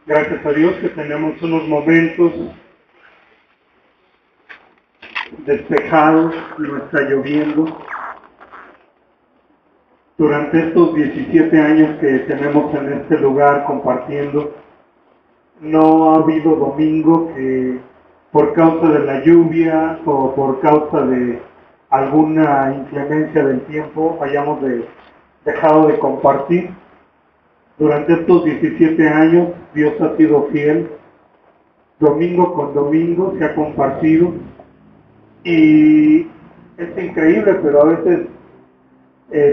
Gracias a Dios que tenemos unos momentos despejados, no está lloviendo. Durante estos 17 años que tenemos en este lugar compartiendo, no ha habido domingo que por causa de la lluvia o por causa de alguna inclemencia del tiempo hayamos dejado de compartir. Durante estos 17 años Dios ha sido fiel, domingo con domingo se ha compartido y es increíble, pero a veces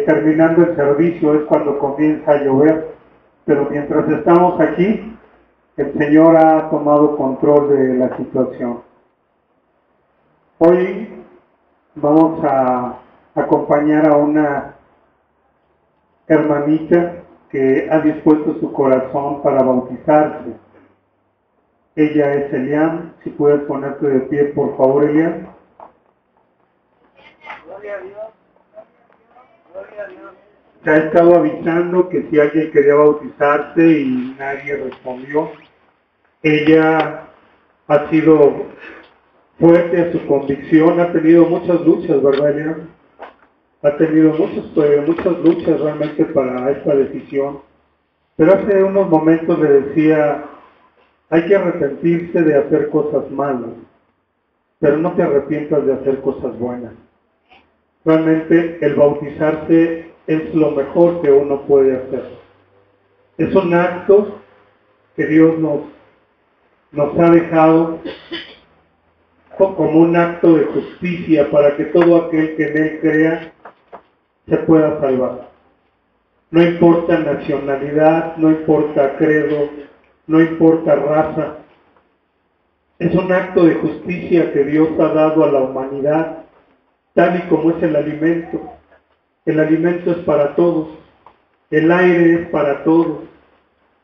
terminando el servicio es cuando comienza a llover, pero mientras estamos aquí el Señor ha tomado control de la situación. Hoy vamos a acompañar a una hermanita que ha dispuesto su corazón para bautizarse. Ella es Elian. Si puedes ponerte de pie, por favor, Elian. Gloria a Dios. Gloria a Dios. Se ha estado avisando que si alguien quería bautizarse y nadie respondió. Ella ha sido fuerte a su convicción, ha tenido muchas luchas, ¿verdad, Elian? Ha tenido muchas luchas realmente para esta decisión. Pero hace unos momentos le decía, hay que arrepentirse de hacer cosas malas, pero no te arrepientas de hacer cosas buenas. Realmente el bautizarse es lo mejor que uno puede hacer. Es un acto que Dios nos ha dejado como un acto de justicia para que todo aquel que en Él crea se pueda salvar. No importa nacionalidad, no importa credo, no importa raza. Es un acto de justicia que Dios ha dado a la humanidad, tal y como es el alimento. El alimento es para todos, el aire es para todos,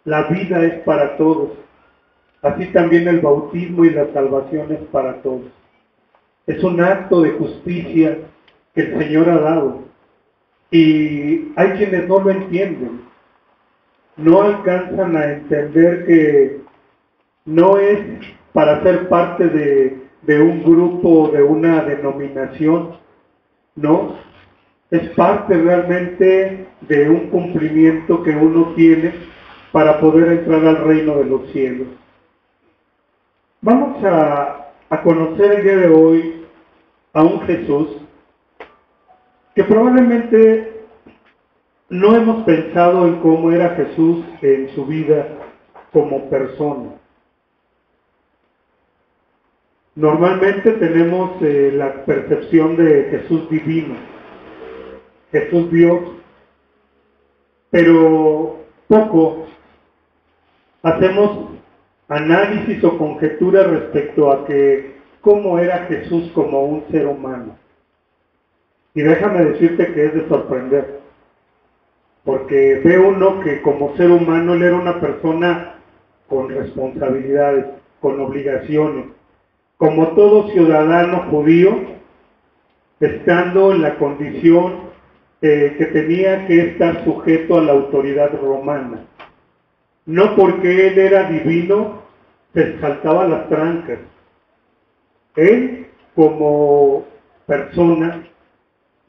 la vida es para todos. Así también el bautismo y la salvación es para todos. Es un acto de justicia que el Señor ha dado. Y hay quienes no lo entienden. No alcanzan a entender que no es para ser parte de un grupo, de una denominación, no. Es parte realmente de un cumplimiento que uno tiene para poder entrar al reino de los cielos. Vamos a conocer el día de hoy a un Jesús que probablemente no hemos pensado en cómo era Jesús en su vida como persona. Normalmente tenemos la percepción de Jesús divino, Jesús Dios, pero poco hacemos análisis o conjeturas respecto a que cómo era Jesús como un ser humano. Y déjame decirte que es de sorprender, porque ve uno que como ser humano él era una persona con responsabilidades, con obligaciones, como todo ciudadano judío, estando en la condición que tenía que estar sujeto a la autoridad romana. No porque él era divino, se saltaba las trancas. Él, como persona,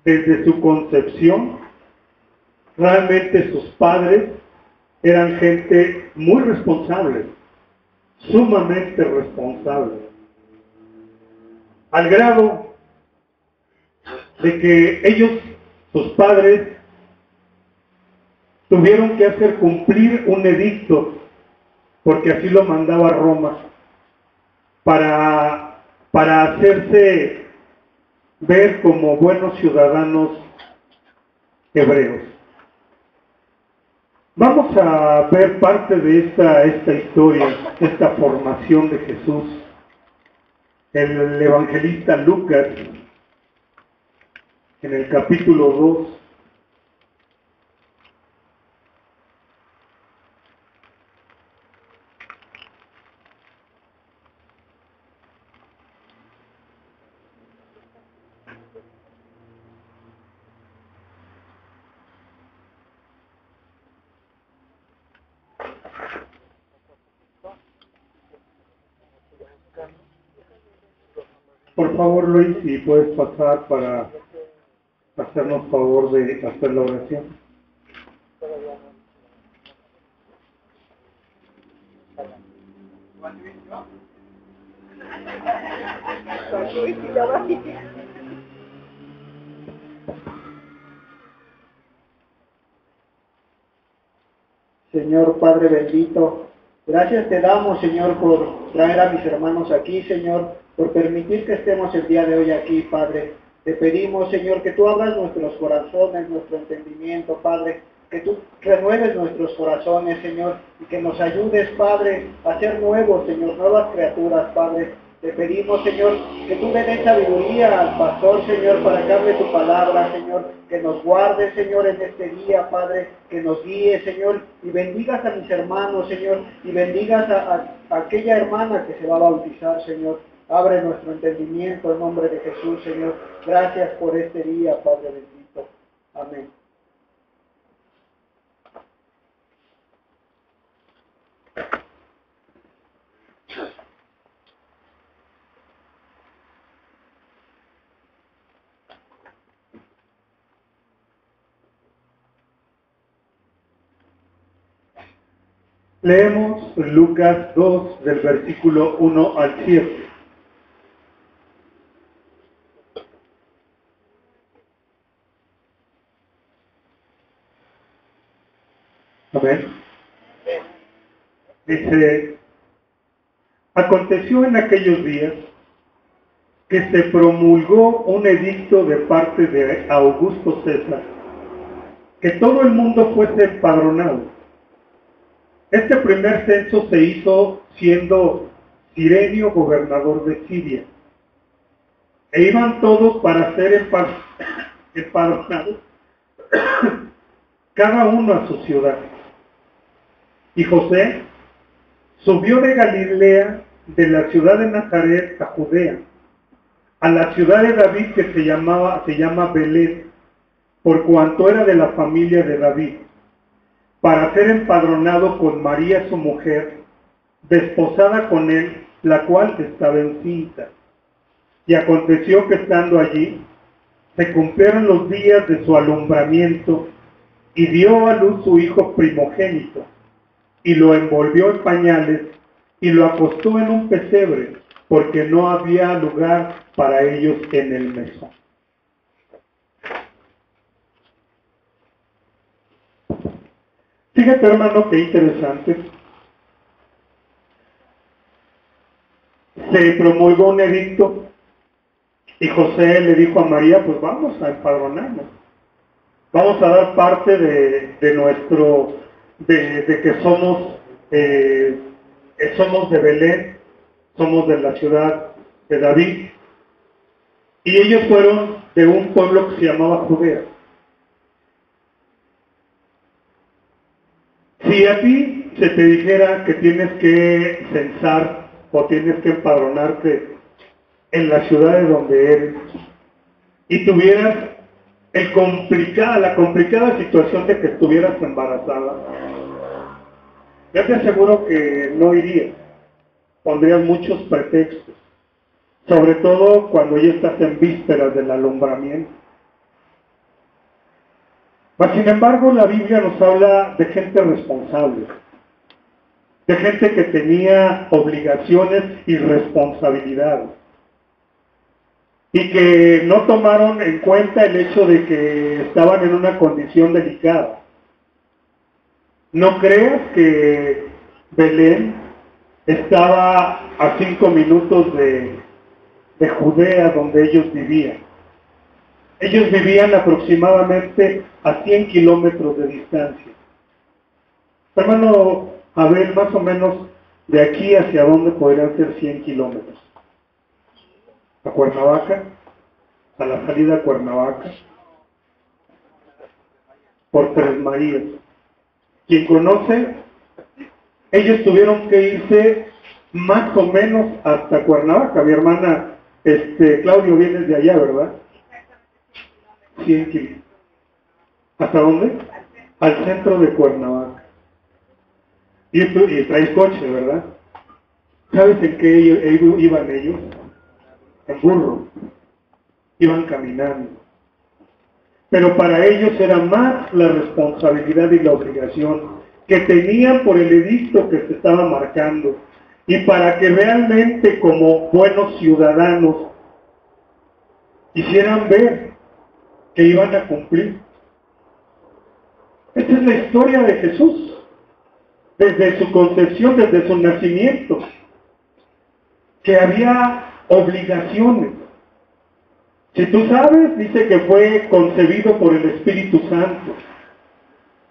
desde su concepción, realmente sus padres eran gente muy responsable, sumamente responsable, al grado de que ellos, sus padres, tuvieron que hacer cumplir un edicto, porque así lo mandaba Roma, para hacerse ver como buenos ciudadanos hebreos. Vamos a ver parte de esta historia, esta formación de Jesús. El evangelista Lucas, en el capítulo 2, Por favor, Luis, si puedes pasar para hacernos favor de hacer la oración. Señor Padre bendito, gracias te damos, Señor, por traer a mis hermanos aquí, Señor, por permitir que estemos el día de hoy aquí, Padre. Te pedimos, Señor, que tú abras nuestros corazones, nuestro entendimiento, Padre, que tú renueves nuestros corazones, Señor, y que nos ayudes, Padre, a ser nuevos, Señor, nuevas criaturas, Padre. Te pedimos, Señor, que tú le des sabiduría al pastor, Señor, para que hable tu palabra, Señor, que nos guarde, Señor, en este día, Padre, que nos guíe, Señor, y bendigas a mis hermanos, Señor, y bendigas a aquella hermana que se va a bautizar, Señor. Abre nuestro entendimiento en nombre de Jesús, Señor. Gracias por este día, Padre bendito. Amén. Leemos Lucas 2 del versículo 1 al 7. Amén. Dice, aconteció en aquellos días que se promulgó un edicto de parte de Augusto César, que todo el mundo fuese empadronado. Este primer censo se hizo siendo Cirenio gobernador de Siria, e iban todos para ser empadronados, cada uno a su ciudad. Y José subió de Galilea, de la ciudad de Nazaret a Judea, a la ciudad de David que se llama Belén, por cuanto era de la familia de David, para ser empadronado con María su mujer, desposada con él, la cual estaba encinta. Y aconteció que estando allí, se cumplieron los días de su alumbramiento, y dio a luz su hijo primogénito, y lo envolvió en pañales, y lo acostó en un pesebre, porque no había lugar para ellos en el mesón. Fíjate, hermano, qué interesante. Se promulgó un edicto y José le dijo a María, pues vamos a empadronarnos. Vamos a dar parte de nuestro, de que somos de Belén, somos de la ciudad de David. Y ellos fueron de un pueblo que se llamaba Judea. Si a ti se te dijera que tienes que censar o tienes que empadronarte en la ciudad de donde eres y tuvieras la complicada situación de que estuvieras embarazada, yo te aseguro que no irías, pondrías muchos pretextos, sobre todo cuando ya estás en vísperas del alumbramiento. Mas, sin embargo, la Biblia nos habla de gente responsable, de gente que tenía obligaciones y responsabilidades, y que no tomaron en cuenta el hecho de que estaban en una condición delicada. No creas que Belén estaba a 5 minutos de Judea, donde ellos vivían. Ellos vivían aproximadamente a 100 kilómetros de distancia. Hermano, a ver, más o menos, de aquí hacia dónde podrían ser 100 kilómetros. A Cuernavaca, a la salida a Cuernavaca, por Tres Marías. Quien conoce, ellos tuvieron que irse más o menos hasta Cuernavaca. Mi hermana, Claudio, vienes de allá, ¿verdad? 100 kilómetros. ¿Hasta dónde? Al centro de Cuernavaca. Y traes coche, ¿verdad? ¿Sabes en qué iban ellos? en burro, iban caminando. Pero para ellos era más la responsabilidad y la obligación que tenían por el edicto que se estaba marcando, y para que realmente como buenos ciudadanos hicieran ver que iban a cumplir. Esta es la historia de Jesús, desde su concepción, desde su nacimiento, que había obligaciones. Si tú sabes, dice que fue concebido por el Espíritu Santo.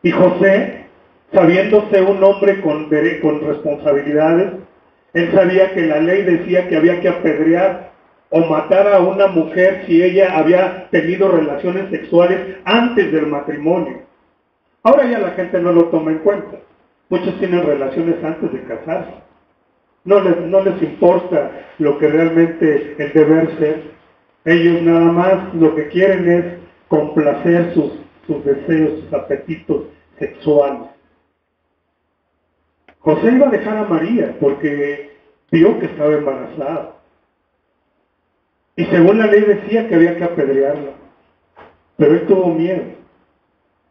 Y José, sabiéndose un hombre con responsabilidades, él sabía que la ley decía que había que apedrear o matar a una mujer si ella había tenido relaciones sexuales antes del matrimonio. Ahora ya la gente no lo toma en cuenta. Muchos tienen relaciones antes de casarse. No les importa lo que realmente el deber ser. Ellos nada más lo que quieren es complacer sus deseos, sus apetitos sexuales. José iba a dejar a María porque vio que estaba embarazada. Y según la ley decía que había que apedrearla. Pero él tuvo miedo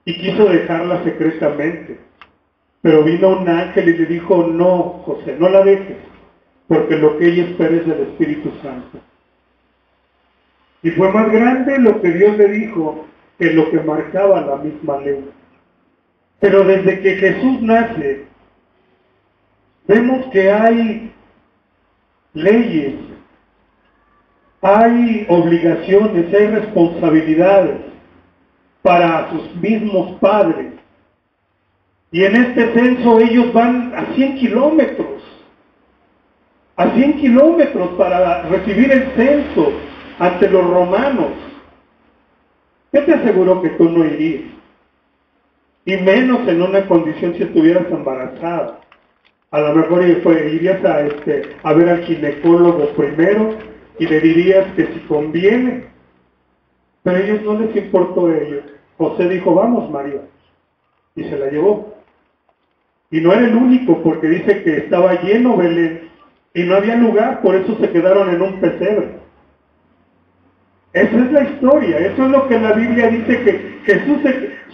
y quiso dejarla secretamente. Pero vino un ángel y le dijo, no, José, no la dejes, porque lo que ella espera es del Espíritu Santo. Y fue más grande lo que Dios le dijo que lo que marcaba la misma ley. Pero desde que Jesús nace, vemos que hay leyes, hay obligaciones, hay responsabilidades para sus mismos padres. Y en este censo ellos van a 100 kilómetros. A 100 kilómetros para recibir el censo ante los romanos. Yo te aseguro que tú no irías. Y menos en una condición si estuvieras embarazada. A lo mejor irías a ver al ginecólogo primero y le dirías que si conviene. Pero a ellos no les importó ello. José dijo, vamos María. Y se la llevó. Y no era el único, porque dice que estaba lleno Belén y no había lugar, por eso se quedaron en un pesebre. Esa es la historia, eso es lo que la Biblia dice, que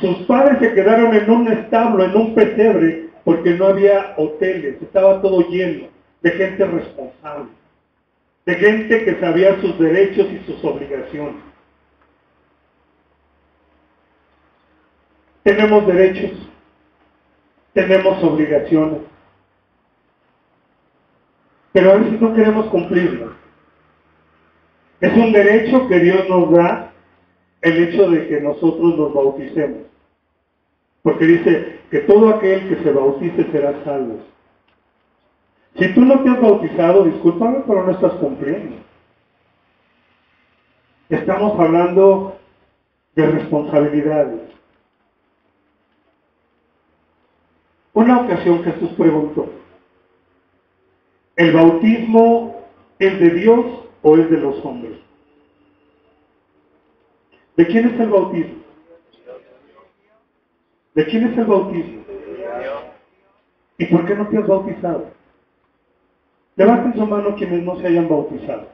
sus padres se quedaron en un establo, en un pesebre, porque no había hoteles, estaba todo lleno de gente responsable, de gente que sabía sus derechos y sus obligaciones. Tenemos derechos, tenemos obligaciones, pero a veces no queremos cumplirlas. Es un derecho que Dios nos da el hecho de que nosotros nos bauticemos, porque dice que todo aquel que se bautice será salvo. Si tú no te has bautizado, discúlpame, pero no estás cumpliendo. Estamos hablando de responsabilidades. Una ocasión Jesús preguntó, ¿el bautismo es de Dios o es de los hombres? ¿De quién es el bautismo? ¿De quién es el bautismo? ¿Y por qué no te has bautizado? Levanten su mano quienes no se hayan bautizado.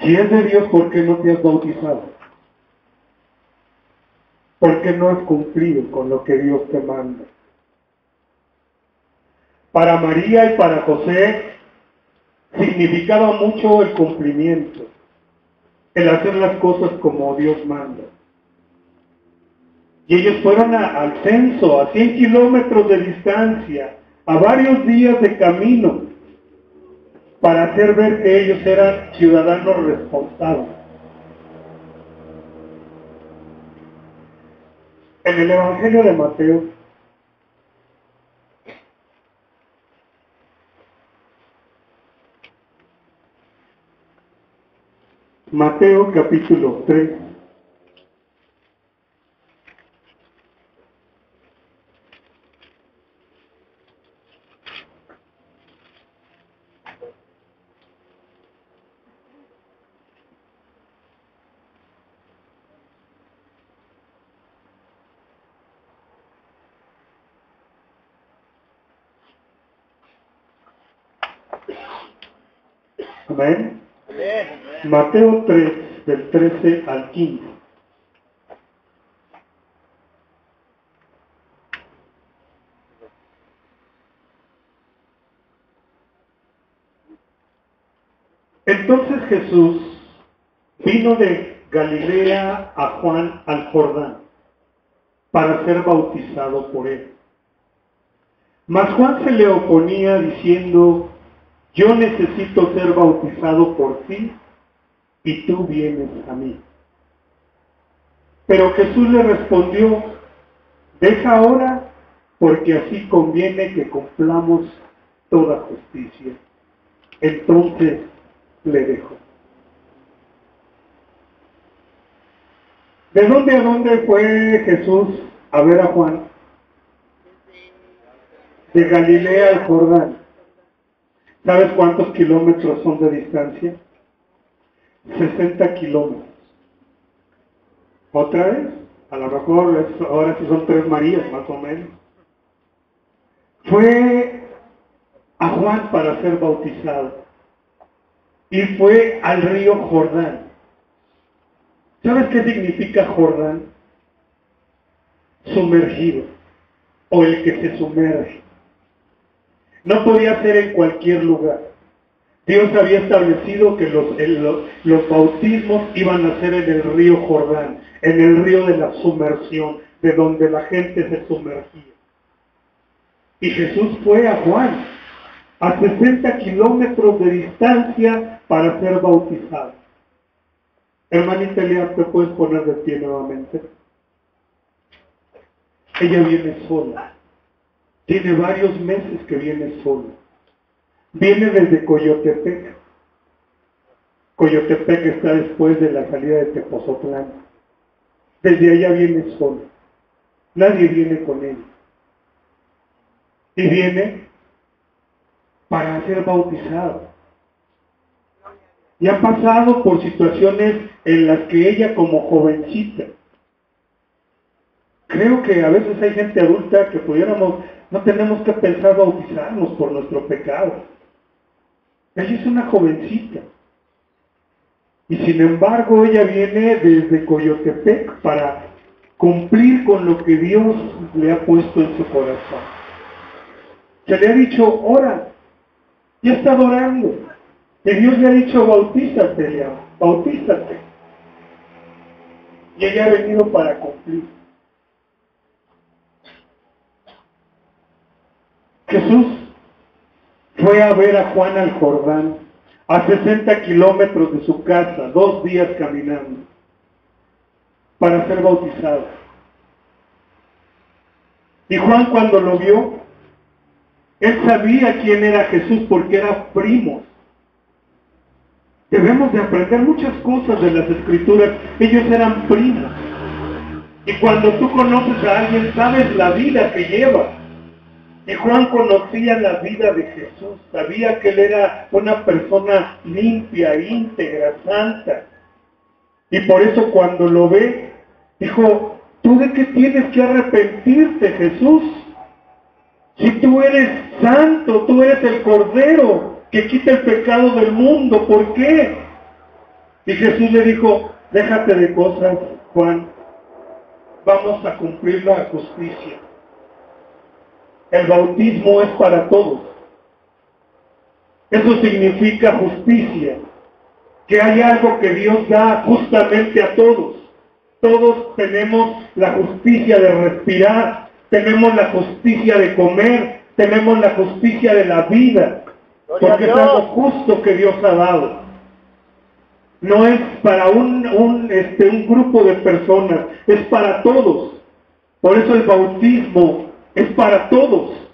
Si es de Dios, ¿por qué no te has bautizado? ¿Por qué no has cumplido con lo que Dios te manda? Para María y para José significaba mucho el cumplimiento, el hacer las cosas como Dios manda. Y ellos fueron al censo, a 100 kilómetros de distancia, a varios días de camino, para hacer ver que ellos eran ciudadanos responsables. En el Evangelio de Mateo capítulo 3, Amén. Amén. Mateo 3, del 13 al 15. Entonces Jesús vino de Galilea a Juan al Jordán para ser bautizado por él. Mas Juan se le oponía diciendo: yo necesito ser bautizado por ti y tú vienes a mí. Pero Jesús le respondió: deja ahora, porque así conviene que cumplamos toda justicia. Entonces le dejó. ¿De dónde a dónde fue Jesús a ver a Juan? De Galilea al Jordán. ¿Sabes cuántos kilómetros son de distancia? 60 kilómetros. ¿Otra vez? A lo mejor ahora sí son 3 Marías, más o menos. Fue a Juan para ser bautizado. Y fue al río Jordán. ¿Sabes qué significa Jordán? Sumergido, o el que se sumerge. No podía ser en cualquier lugar. Dios había establecido que los bautismos iban a ser en el río Jordán, en el río de la sumersión, de donde la gente se sumergía. Y Jesús fue a Juan, a 60 kilómetros de distancia, para ser bautizado. Hermanita Lea, ¿te puedes poner de pie nuevamente? Ella viene sola. Tiene varios meses que viene sola. Viene desde Coyotepec. Coyotepec está después de la salida de Tepozotlán. Desde allá viene sola. Nadie viene con ella. Y viene para ser bautizado. Y ha pasado por situaciones en las que ella, como jovencita, creo que a veces hay gente adulta que no tenemos que pensar bautizarnos por nuestro pecado. Ella es una jovencita. Y sin embargo ella viene desde Coyotepec para cumplir con lo que Dios le ha puesto en su corazón. Se le ha dicho, ora. Ya está orando. Y Dios le ha dicho, bautízate, Lea, bautízate. Y ella ha venido para cumplir. Jesús fue a ver a Juan al Jordán, a 60 kilómetros de su casa, 2 días caminando, para ser bautizado. Y Juan, cuando lo vio, él sabía quién era Jesús porque era primo. Debemos de aprender muchas cosas de las Escrituras. Ellos eran primos. Y cuando tú conoces a alguien, sabes la vida que lleva. Y Juan conocía la vida de Jesús. Sabía que él era una persona limpia, íntegra, santa. Y por eso cuando lo ve, dijo, ¿tú de qué tienes que arrepentirte, Jesús? Si tú eres santo, tú eres el Cordero que quita el pecado del mundo, ¿por qué? Y Jesús le dijo, déjate de cosas, Juan, vamos a cumplir la justicia. El bautismo es para todos. Eso significa justicia, que hay algo que Dios da justamente a todos. Todos tenemos la justicia de respirar, tenemos la justicia de comer, tenemos la justicia de la vida. Porque es algo justo que Dios ha dado. No es para un grupo de personas, es para todos. Por eso el bautismo es para todos.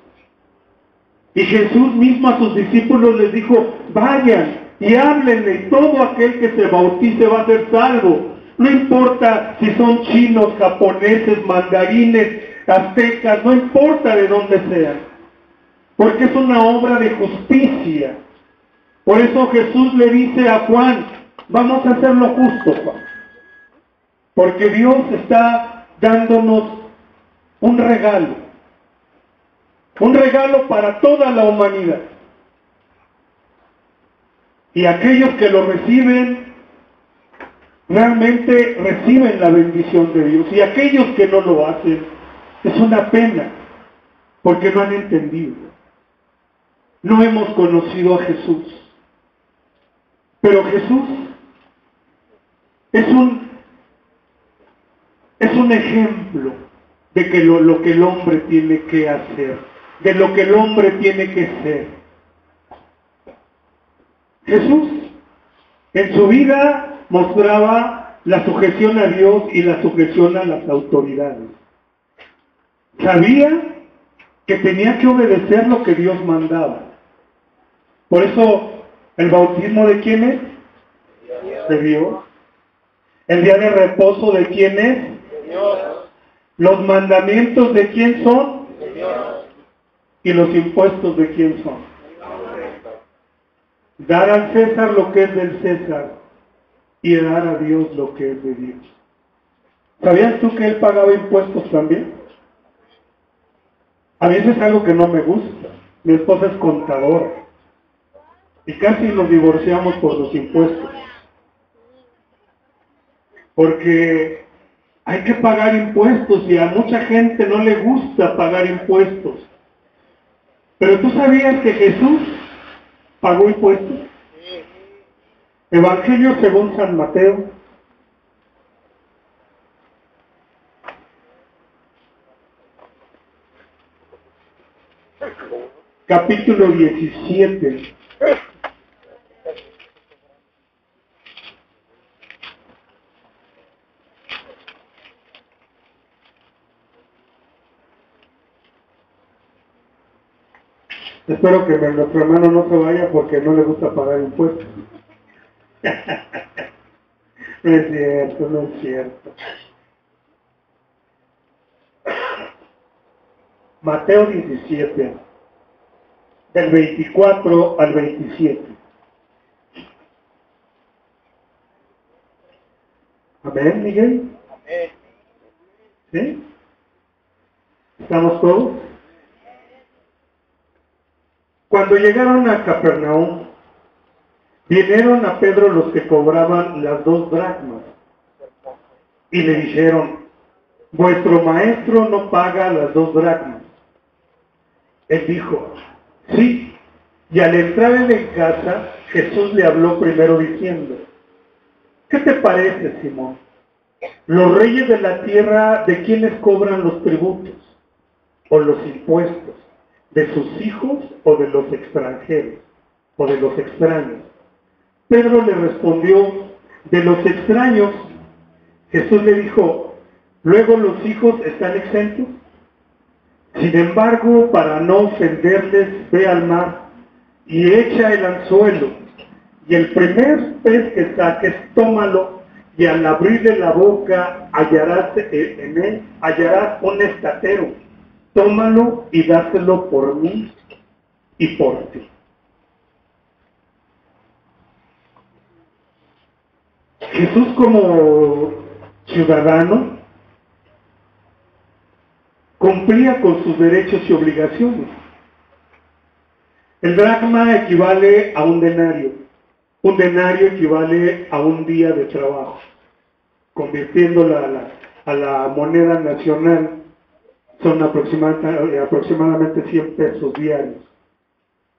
Y Jesús mismo a sus discípulos les dijo, vayan y háblenle, y todo aquel que se bautice va a ser salvo. No importa si son chinos, japoneses, mandarines, aztecas, no importa de dónde sean. Porque es una obra de justicia. Por eso Jesús le dice a Juan, vamos a hacer lo justo, Juan. Porque Dios está dándonos un regalo. Un regalo para toda la humanidad. Y aquellos que lo reciben, realmente reciben la bendición de Dios. Y aquellos que no lo hacen, es una pena, porque no han entendido. No hemos conocido a Jesús. Pero Jesús es un ejemplo de que lo que el hombre tiene que hacer, de lo que el hombre tiene que ser. Jesús en su vida mostraba la sujeción a Dios y la sujeción a las autoridades. Sabía que tenía que obedecer lo que Dios mandaba. Por eso, ¿el bautismo de quién es? De Dios. ¿El día de reposo de quién es? De Dios. ¿Los mandamientos de quién son? De Dios. ¿Y los impuestos de quién son? Dar al César lo que es del César y dar a Dios lo que es de Dios. ¿Sabías tú que él pagaba impuestos también? A veces es algo que no me gusta. Mi esposa es contadora y casi nos divorciamos por los impuestos. Porque hay que pagar impuestos y a mucha gente no le gusta pagar impuestos. Pero ¿tú sabías que Jesús pagó impuestos? Evangelio según San Mateo. Capítulo 17. Espero que nuestro hermano no se vaya porque no le gusta pagar impuestos. No es cierto, no es cierto. Mateo 17, del 24 al 27. ¿Amén, Miguel? Amén. ¿Sí? ¿Estamos todos? Cuando llegaron a Capernaum, vinieron a Pedro los que cobraban las 2 dracmas y le dijeron: vuestro maestro no paga las 2 dracmas. Él dijo: sí. Y al entrar en casa, Jesús le habló primero diciendo: ¿qué te parece, Simón? ¿Los reyes de la tierra de quiénes cobran los tributos o los impuestos? ¿De sus hijos o de los extranjeros o de los extraños? Pedro le respondió: de los extraños. Jesús le dijo: ¿luego los hijos están exentos? Sin embargo, para no ofenderles, ve al mar y echa el anzuelo, y el primer pez que saques, tómalo, y al abrirle la boca hallarás en él un estatero. Tómalo y dáselo por mí y por ti. Jesús, como ciudadano, cumplía con sus derechos y obligaciones. El dracma equivale a un denario. Un denario equivale a un día de trabajo. Convirtiéndola a la moneda nacional, son aproximadamente 100 pesos diarios.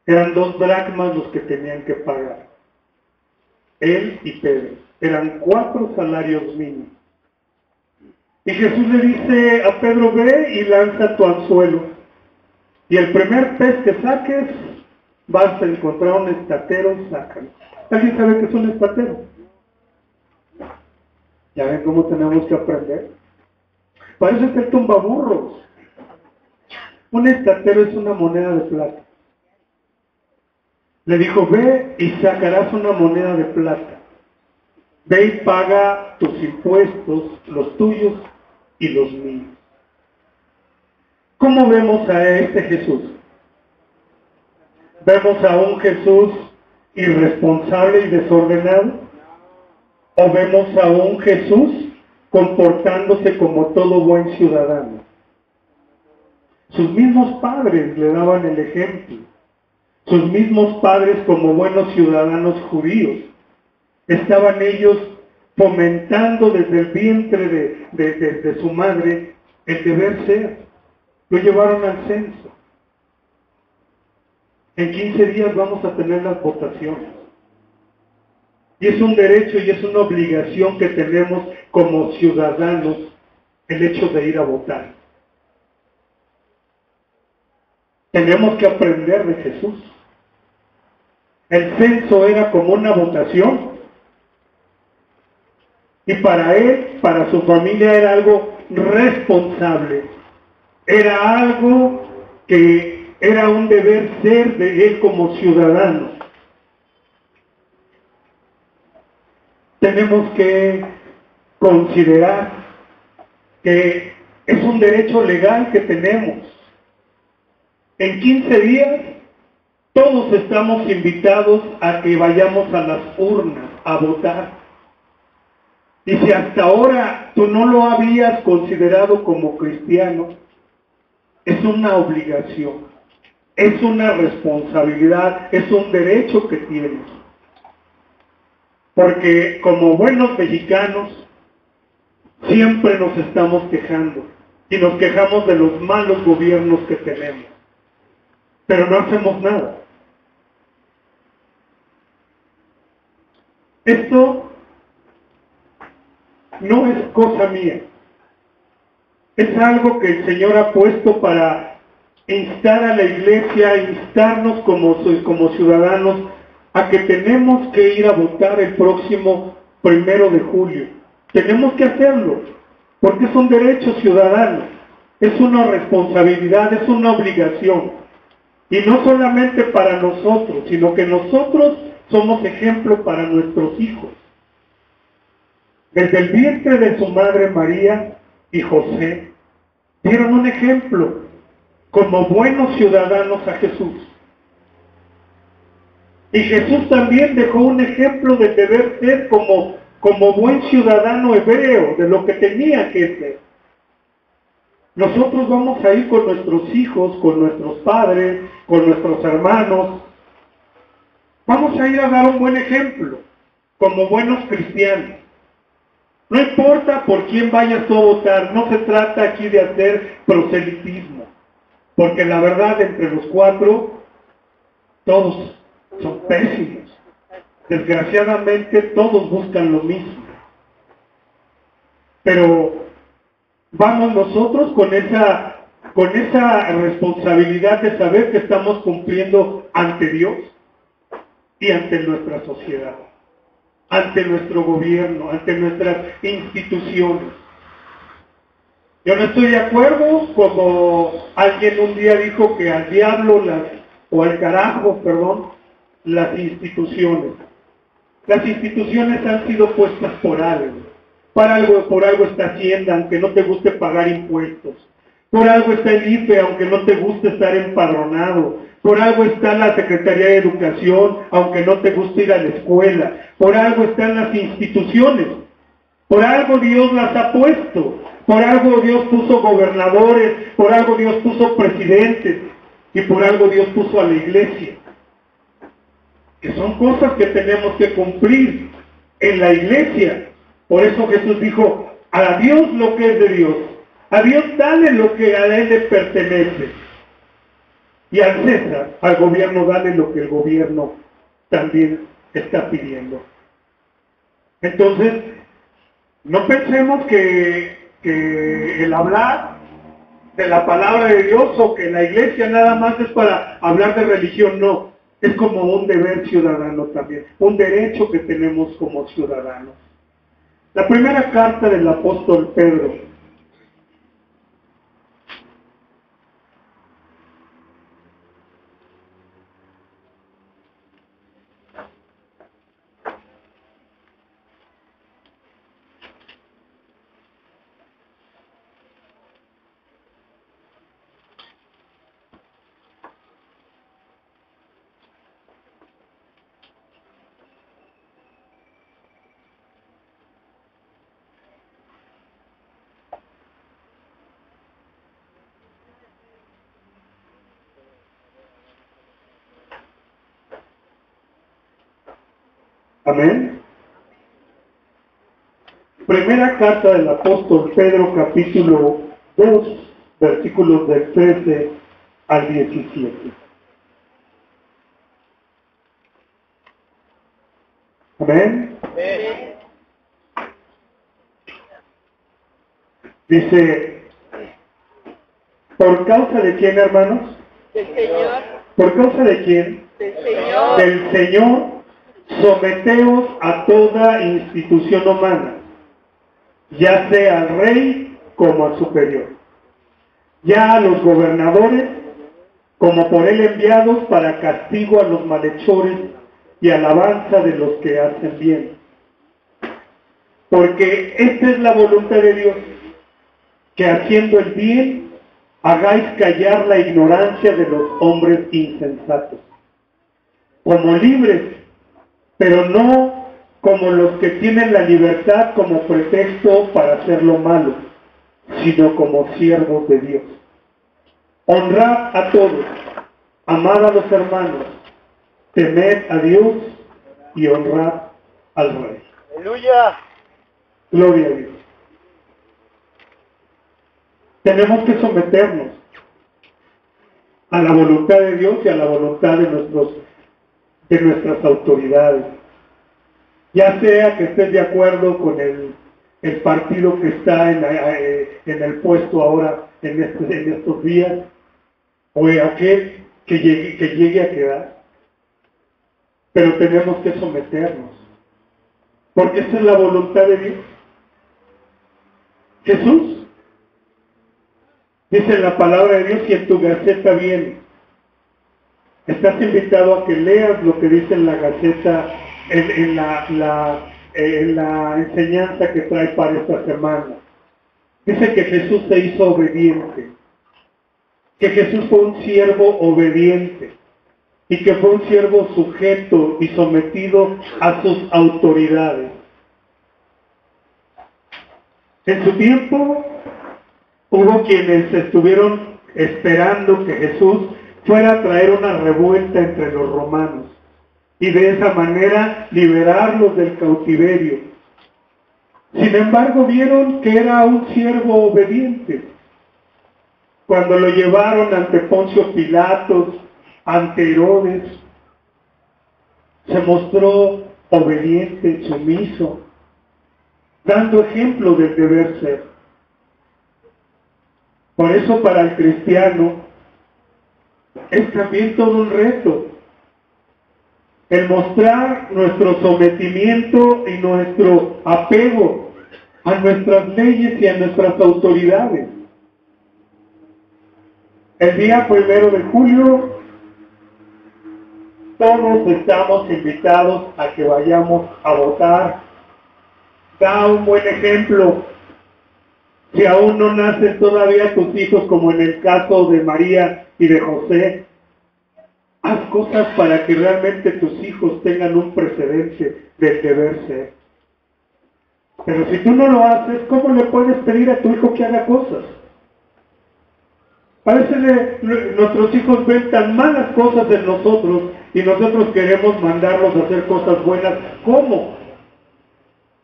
Eran 2 dracmas los que tenían que pagar. Él y Pedro. Eran 4 salarios mínimos. Y Jesús le dice a Pedro: ve y lanza tu anzuelo. Y el primer pez que saques, vas a encontrar un estatero y sácalo. ¿Alguien sabe qué es un estatero? ¿Ya ven cómo tenemos que aprender? Parece ser tumbaburros. Un estatero es una moneda de plata. Le dijo: ve y sacarás una moneda de plata. Ve y paga tus impuestos, los tuyos y los míos. ¿Cómo vemos a este Jesús? ¿Vemos a un Jesús irresponsable y desordenado? ¿O vemos a un Jesús comportándose como todo buen ciudadano? Sus mismos padres le daban el ejemplo. sus mismos padres como buenos ciudadanos judíos. Estaban ellos fomentando desde el vientre de su madre el deber ser. Lo llevaron al censo. En 15 días vamos a tener las votaciones. Y es un derecho y es una obligación que tenemos como ciudadanos el hecho de ir a votar. Tenemos que aprender de Jesús. El censo era como una votación. Y para él, para su familia, era algo responsable. Era algo que era un deber ser de él como ciudadano. Tenemos que considerar que es un derecho legal que tenemos. En 15 días, todos estamos invitados a que vayamos a las urnas a votar. Y si hasta ahora tú no lo habías considerado como cristiano, es una obligación, es una responsabilidad, es un derecho que tienes. Porque como buenos mexicanos, siempre nos estamos quejando y nos quejamos de los malos gobiernos que tenemos, pero no hacemos nada. Esto no es cosa mía, es algo que el Señor ha puesto para instar a la iglesia, instarnos como ciudadanos a que tenemos que ir a votar el próximo 1 de julio. Tenemos que hacerlo, porque es un derecho ciudadano, es una responsabilidad, es una obligación. Y no solamente para nosotros, sino que nosotros somos ejemplo para nuestros hijos. Desde el vientre de su madre María y José, dieron un ejemplo como buenos ciudadanos a Jesús. Y Jesús también dejó un ejemplo de deber ser como buen ciudadano hebreo, de lo que tenía que ser. Nosotros vamos a ir con nuestros hijos, con nuestros padres, con nuestros hermanos. Vamos a ir a dar un buen ejemplo, como buenos cristianos. No importa por quién vayas tú a votar, no se trata aquí de hacer proselitismo, porque la verdad entre los cuatro, todos son pésimos. Desgraciadamente todos buscan lo mismo. Pero vamos nosotros con esa responsabilidad de saber que estamos cumpliendo ante Dios y ante nuestra sociedad, ante nuestro gobierno, ante nuestras instituciones. Yo no estoy de acuerdo, como alguien un día dijo, que al diablo o al carajo, las instituciones. Las instituciones han sido puestas por algo. Por algo está Hacienda, aunque no te guste pagar impuestos. Por algo está el IFE, aunque no te guste estar empadronado. Por algo está la Secretaría de Educación, aunque no te guste ir a la escuela. Por algo están las instituciones. Por algo Dios las ha puesto. Por algo Dios puso gobernadores. Por algo Dios puso presidentes. Y por algo Dios puso a la iglesia. Que son cosas que tenemos que cumplir en la iglesia. Por eso Jesús dijo, a Dios lo que es de Dios. A Dios dale lo que a Él le pertenece. Y al César, al gobierno, dale lo que el gobierno también está pidiendo. Entonces, no pensemos que el hablar de la palabra de Dios o que la iglesia nada más es para hablar de religión, no. Es como un deber ciudadano también, un derecho que tenemos como ciudadanos. La primera carta del apóstol Pedro. Amén. Primera carta del apóstol Pedro, capítulo 2, versículos del 13 al 17. Amén. Dice, ¿por causa de quién, hermanos? Del Señor. ¿Por causa de quién? Del Señor. Del Señor. Someteos a toda institución humana, ya sea al rey como al superior, ya a los gobernadores como por él enviados para castigo a los malhechores y alabanza de los que hacen bien. Porque esta es la voluntad de Dios, que haciendo el bien hagáis callar la ignorancia de los hombres insensatos, como libres, pero no como los que tienen la libertad como pretexto para hacer lo malo, sino como siervos de Dios. Honrad a todos, amad a los hermanos, temed a Dios y honrad al Rey. Aleluya. Gloria a Dios. Tenemos que someternos a la voluntad de Dios y a la voluntad de nuestras autoridades. Ya sea que estés de acuerdo con el partido que está en el puesto ahora en estos días, o aquel que llegue a quedar. Pero tenemos que someternos, porque esa es la voluntad de Dios. Jesús dice en la palabra de Dios, y en tu Gaceta viene. Estás invitado a que leas lo que dice en la Gaceta, en la enseñanza que trae para esta semana. Dice que Jesús se hizo obediente, que Jesús fue un siervo obediente y que fue un siervo sujeto y sometido a sus autoridades. En su tiempo hubo quienes estuvieron esperando que Jesús fuera a traer una revuelta entre los romanos y de esa manera liberarlos del cautiverio. Sin embargo, vieron que era un siervo obediente. Cuando lo llevaron ante Poncio Pilatos, ante Herodes, se mostró obediente, sumiso, dando ejemplo del deber ser. Por eso para el cristiano es también todo un reto el mostrar nuestro sometimiento y nuestro apego a nuestras leyes y a nuestras autoridades. El día 1 de julio todos estamos invitados a que vayamos a votar. Da un buen ejemplo. Si aún no nacen todavía tus hijos, como en el caso de María y de José, haz cosas para que realmente tus hijos tengan un precedente del deber ser. Pero si tú no lo haces, ¿cómo le puedes pedir a tu hijo que haga cosas? A veces nuestros hijos ven tan malas cosas en nosotros y nosotros queremos mandarlos a hacer cosas buenas. ¿Cómo?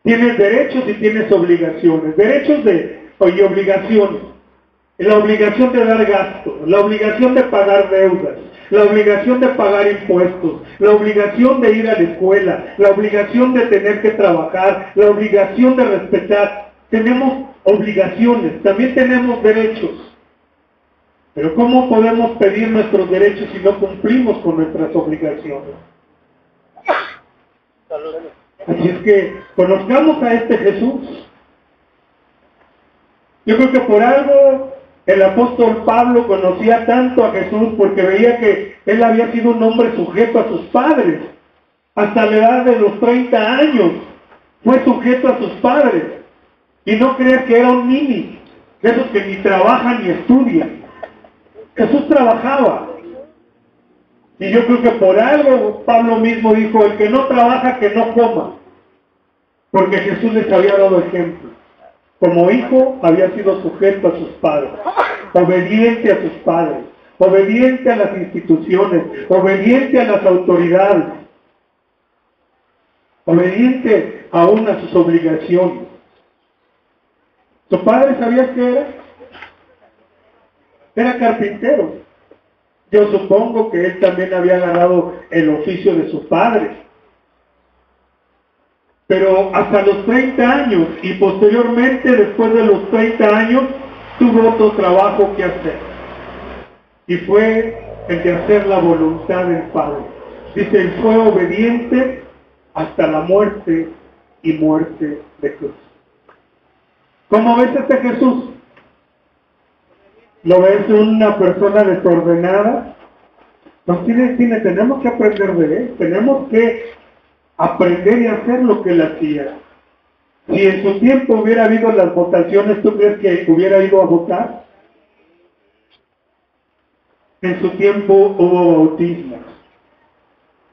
Tienes derechos y tienes obligaciones. Derechos y obligaciones. La obligación de dar gasto, la obligación de pagar deudas, la obligación de pagar impuestos, la obligación de ir a la escuela, la obligación de tener que trabajar, la obligación de respetar. Tenemos obligaciones, también tenemos derechos. Pero ¿cómo podemos pedir nuestros derechos si no cumplimos con nuestras obligaciones? Así es que conozcamos a este Jesús. Yo creo que por algo el apóstol Pablo conocía tanto a Jesús, porque veía que él había sido un hombre sujeto a sus padres. Hasta la edad de los 30 años fue sujeto a sus padres. Y no creer que era un mini, de esos que ni trabajan ni estudian. Jesús trabajaba. Y yo creo que por algo Pablo mismo dijo, el que no trabaja, que no coma. Porque Jesús les había dado ejemplo. Como hijo había sido sujeto a sus padres, obediente a sus padres, obediente a las instituciones, obediente a las autoridades. obediente aún a sus obligaciones. ¿Su padre sabía qué era? Era carpintero. Yo supongo que él también había agarrado el oficio de su padre. Pero hasta los 30 años y posteriormente, después de los 30 años, tuvo otro trabajo que hacer. Y fue el de hacer la voluntad del Padre. Dice, él fue obediente hasta la muerte y muerte de cruz. ¿Cómo ves este Jesús? ¿Lo ves una persona desordenada? Tenemos que aprender de él. Tenemos que aprender y hacer lo que él hacía. Si en su tiempo hubiera habido las votaciones, ¿tú crees que hubiera ido a votar? En su tiempo hubo bautismos.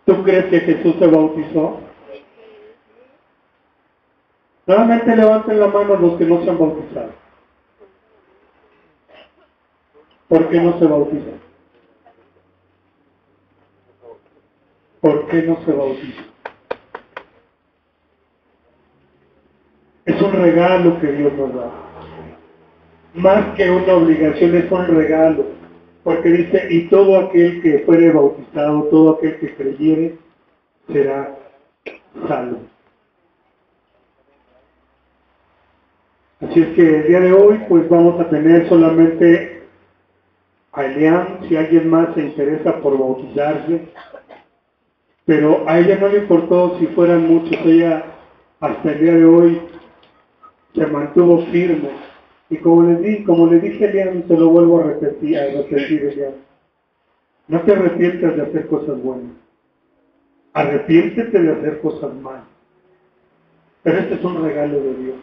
¿Tú crees que Jesús se bautizó? Nuevamente levanten la mano los que no se han bautizado. ¿Por qué no se bautizan? ¿Por qué no se bautizan? Es un regalo que Dios nos da. Más que una obligación, es un regalo. Porque dice, y todo aquel que fuere bautizado, todo aquel que creyere, será salvo. Así es que el día de hoy, pues vamos a tener solamente a Elian, si alguien más se interesa por bautizarse. Pero a ella no le importó si fueran muchos, ella hasta el día de hoy se mantuvo firme. Y como le dije a Elian, te lo vuelvo a repetir, Elian. No te arrepientas de hacer cosas buenas. Arrepiéntete de hacer cosas malas. Pero este es un regalo de Dios.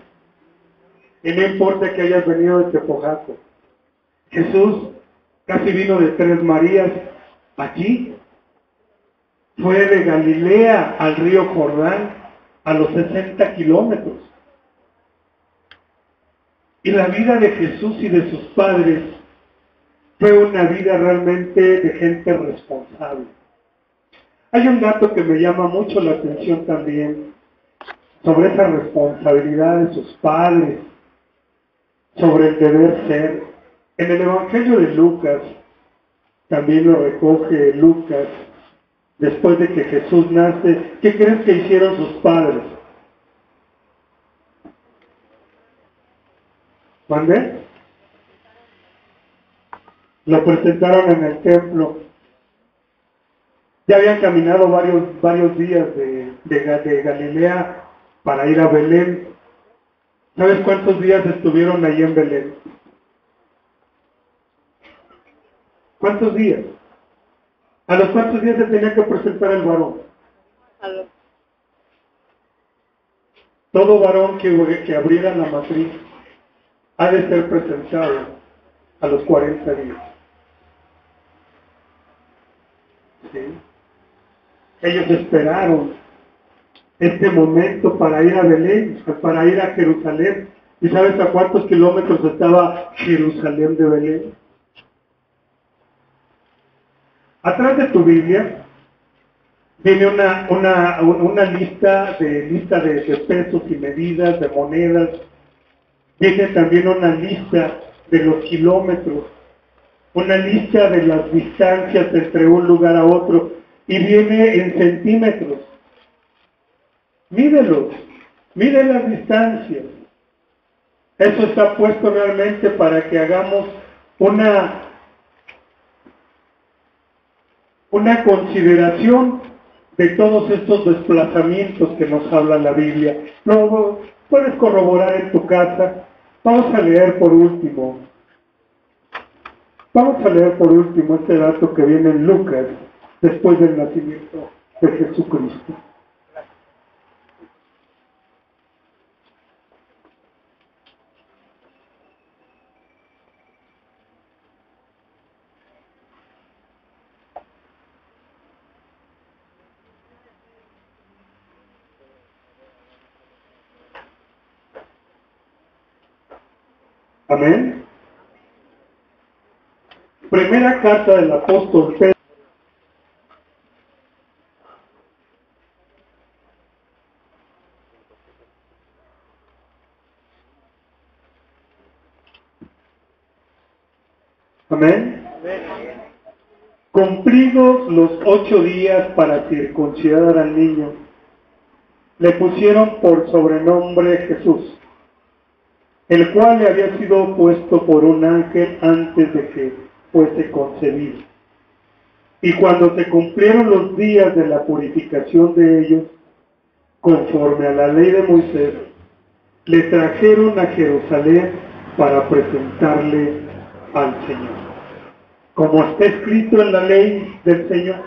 Y no importa que hayas venido de Tepojaco. Jesús casi vino de Tres Marías aquí. Fue de Galilea al río Jordán a los 60 kilómetros. Y la vida de Jesús y de sus padres fue una vida realmente de gente responsable. Hay un dato que me llama mucho la atención también sobre esa responsabilidad de sus padres, sobre el deber ser. En el Evangelio de Lucas, también lo recoge Lucas, después de que Jesús nace, ¿qué crees que hicieron sus padres? ¿Mandé? Lo presentaron en el templo. Ya habían caminado varios días de Galilea para ir a Belén. ¿Sabes cuántos días estuvieron ahí en Belén? ¿Cuántos días? ¿A los cuántos días se tenía que presentar el varón? Todo varón que abriera la matriz ha de ser presentado a los 40 días. ¿Sí? Ellos esperaron este momento para ir a Belén, para ir a Jerusalén. ¿Y sabes a cuántos kilómetros estaba Jerusalén de Belén? Atrás de tu Biblia viene una lista de pesos y medidas, de monedas. Viene también una lista de los kilómetros, una lista de las distancias entre un lugar a otro, y viene en centímetros. Mídelos, mide las distancias. Eso está puesto realmente para que hagamos una consideración de todos estos desplazamientos que nos habla la Biblia. Luego puedes corroborar en tu casa. Vamos a leer por último este dato que viene en Lucas, después del nacimiento de Jesucristo. Amén. Primera carta del apóstol Pedro. Amén. Amén. Cumplidos los 8 días para circuncidar al niño, le pusieron por sobrenombre Jesús, el cual le había sido puesto por un ángel antes de que fuese concebido. Y cuando se cumplieron los días de la purificación de ellos, conforme a la ley de Moisés, le trajeron a Jerusalén para presentarle al Señor. Como está escrito en la ley del Señor,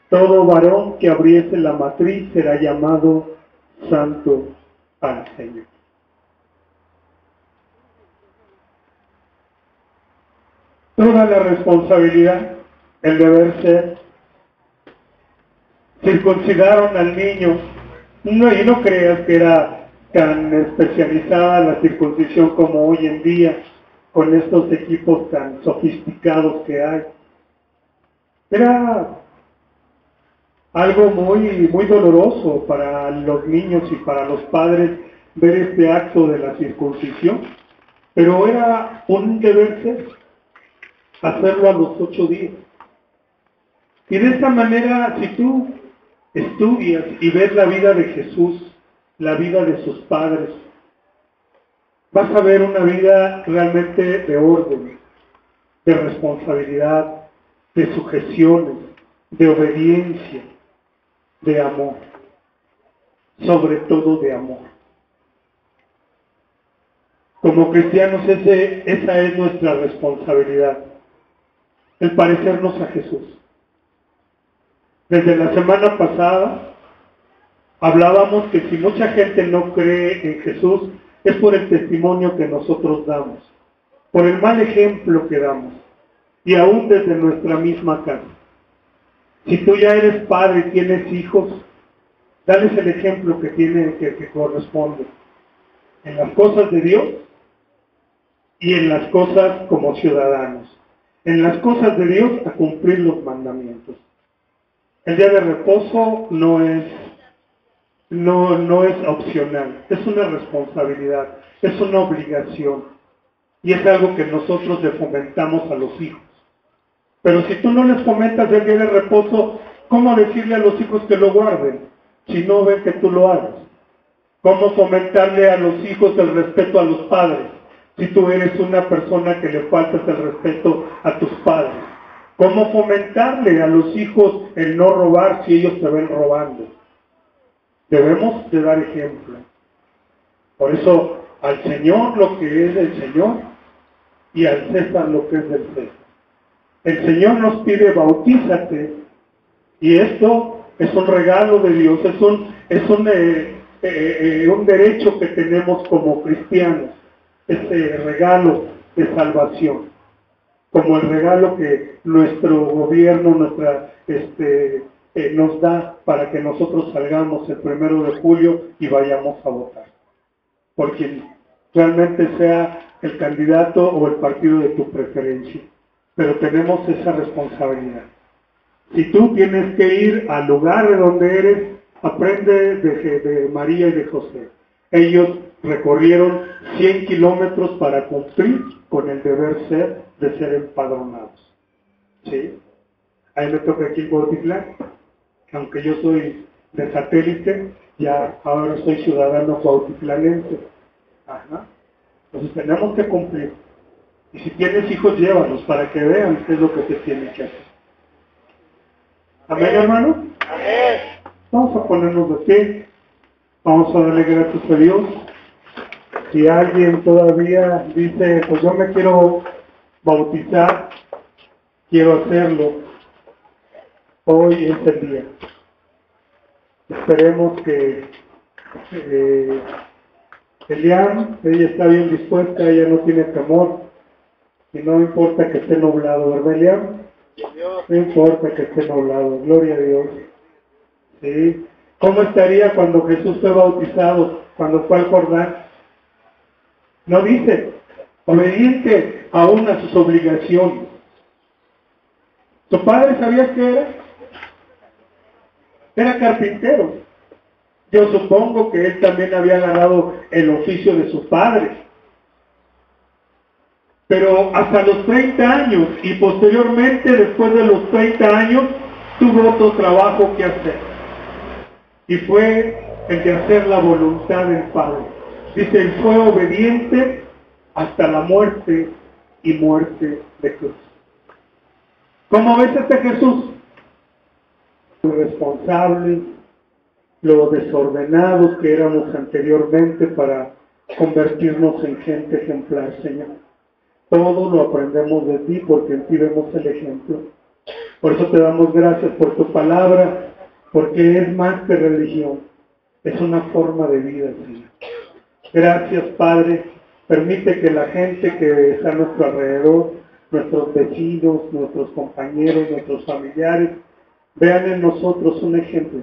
todo varón que abriese la matriz será llamado santo al Señor. Toda la responsabilidad, el deber ser, circuncidaron al niño. No, y no creas que era tan especializada la circuncisión como hoy en día, con estos equipos tan sofisticados que hay. Era algo muy doloroso para los niños y para los padres ver este acto de la circuncisión, pero era un deber ser, hacerlo a los 8 días. Y de esta manera, si tú estudias y ves la vida de Jesús, la vida de sus padres, vas a ver una vida realmente de orden, de responsabilidad, de sujeciones, de obediencia, de amor, sobre todo de amor. Como cristianos esa es nuestra responsabilidad, el parecernos a Jesús. Desde la semana pasada hablábamos que si mucha gente no cree en Jesús, es por el testimonio que nosotros damos, por el mal ejemplo que damos, y aún desde nuestra misma casa. Si tú ya eres padre y tienes hijos, dales el ejemplo que corresponde en las cosas de Dios y en las cosas como ciudadanos. En las cosas de Dios, a cumplir los mandamientos. El día de reposo no es opcional, es una responsabilidad, es una obligación, y es algo que nosotros le fomentamos a los hijos. Pero si tú no les fomentas el día de reposo, ¿cómo decirle a los hijos que lo guarden si no ven que tú lo hagas? ¿Cómo fomentarle a los hijos el respeto a los padres si tú eres una persona que le faltas el respeto a tus padres? ¿Cómo fomentarle a los hijos el no robar si ellos te ven robando? Debemos de dar ejemplo. Por eso, al Señor lo que es del Señor y al César lo que es del César. El Señor nos pide bautízate, y esto es un regalo de Dios, es un derecho que tenemos como cristianos, este regalo de salvación, como el regalo que nuestro gobierno nos da para que nosotros salgamos el 1 de julio y vayamos a votar, por quien realmente sea el candidato o el partido de tu preferencia. Pero tenemos esa responsabilidad. Si tú tienes que ir al lugar de donde eres, aprende de María y de José. Ellos recorrieron 100 kilómetros para cumplir con el deber ser de ser empadronados. ¿Sí? Ahí me toca aquí en Cuautitlán, aunque yo soy de satélite, ya ahora soy ciudadano cuautitlanense. Ajá. Entonces tenemos que cumplir. Y si tienes hijos, llévalos para que vean qué es lo que se tiene que hacer. ¿Amén, hermano? Amén. Vamos a ponernos de pie. Vamos a darle gracias a Dios. Si alguien todavía dice, pues yo me quiero bautizar, quiero hacerlo, hoy es el día. Esperemos que Eliam, ella está bien dispuesta, ella no tiene temor. Y no importa que esté nublado, ¿verdad, Eliam? No importa que esté nublado, gloria a Dios. ¿Sí? ¿Cómo estaría cuando Jesús fue bautizado, cuando fue al Jordán? No dice, obediente aún a sus obligaciones. ¿Tu padre sabías qué era? Era carpintero. Yo supongo que él también había ganado el oficio de su padre. Pero hasta los 30 años y posteriormente, después de los 30 años, tuvo otro trabajo que hacer. Y fue el de hacer la voluntad del Padre. Dice, él fue obediente hasta la muerte y muerte de cruz. ¿Cómo ves este Jesús? Lo responsable, lo desordenados que éramos anteriormente para convertirnos en gente ejemplar, Señor. Todo lo aprendemos de ti porque en ti vemos el ejemplo. Por eso te damos gracias por tu palabra, porque es más que religión, es una forma de vida, Señor. Gracias, Padre. Permite que la gente que está a nuestro alrededor, nuestros vecinos, nuestros compañeros, nuestros familiares, vean en nosotros un ejemplo.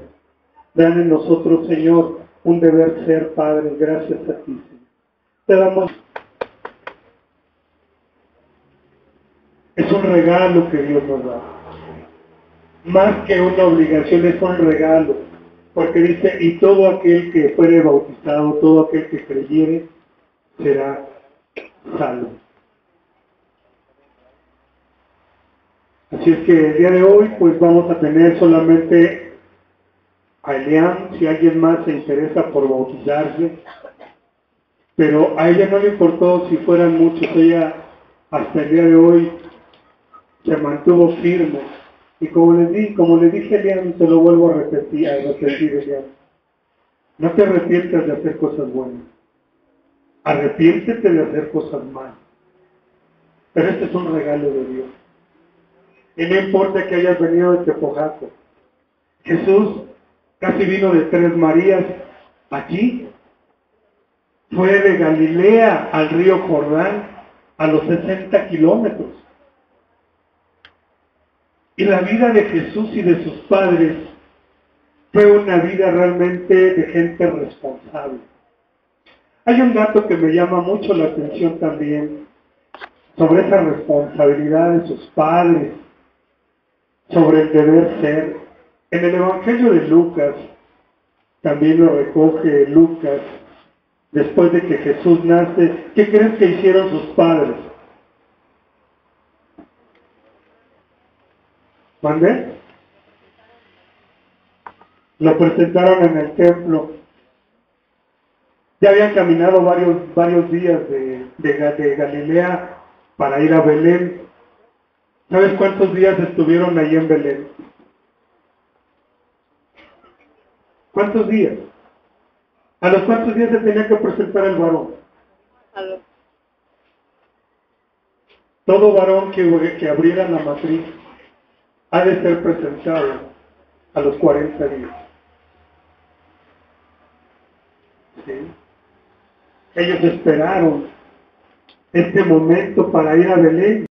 Vean en nosotros, Señor, un deber ser, Padre. Gracias a ti, Señor. Te damos... Es un regalo que Dios nos da. Más que una obligación, es un regalo. Porque dice, y todo aquel que fuere bautizado, todo aquel que creyere, será salvo. Así es que el día de hoy, pues vamos a tener solamente a Elian, si alguien más se interesa por bautizarse. Pero a ella no le importó si fueran muchos, ella hasta el día de hoy se mantuvo firme. Y como le dije a Elian, te lo vuelvo a repetir, Elian. No te arrepientas de hacer cosas buenas. Arrepiéntete de hacer cosas malas. Pero este es un regalo de Dios. Y no importa que hayas venido de Tepojaco. Jesús casi vino de 3 Marías aquí. Fue de Galilea al río Jordán a los 60 kilómetros. Y la vida de Jesús y de sus padres fue una vida realmente de gente responsable. Hay un dato que me llama mucho la atención también sobre esa responsabilidad de sus padres, sobre el deber ser. En el Evangelio de Lucas, también lo recoge Lucas, después de que Jesús nace, ¿qué crees que hicieron sus padres? ¿Mandé? Lo presentaron en el templo. Ya habían caminado varios días de Galilea para ir a Belén. ¿Sabes cuántos días estuvieron ahí en Belén? ¿Cuántos días? ¿A los cuántos días se tenía que presentar el varón? Todo varón que abriera la matriz ha de ser presentado a los 40 días. ¿Sí? Ellos esperaron este momento para ir a Belén.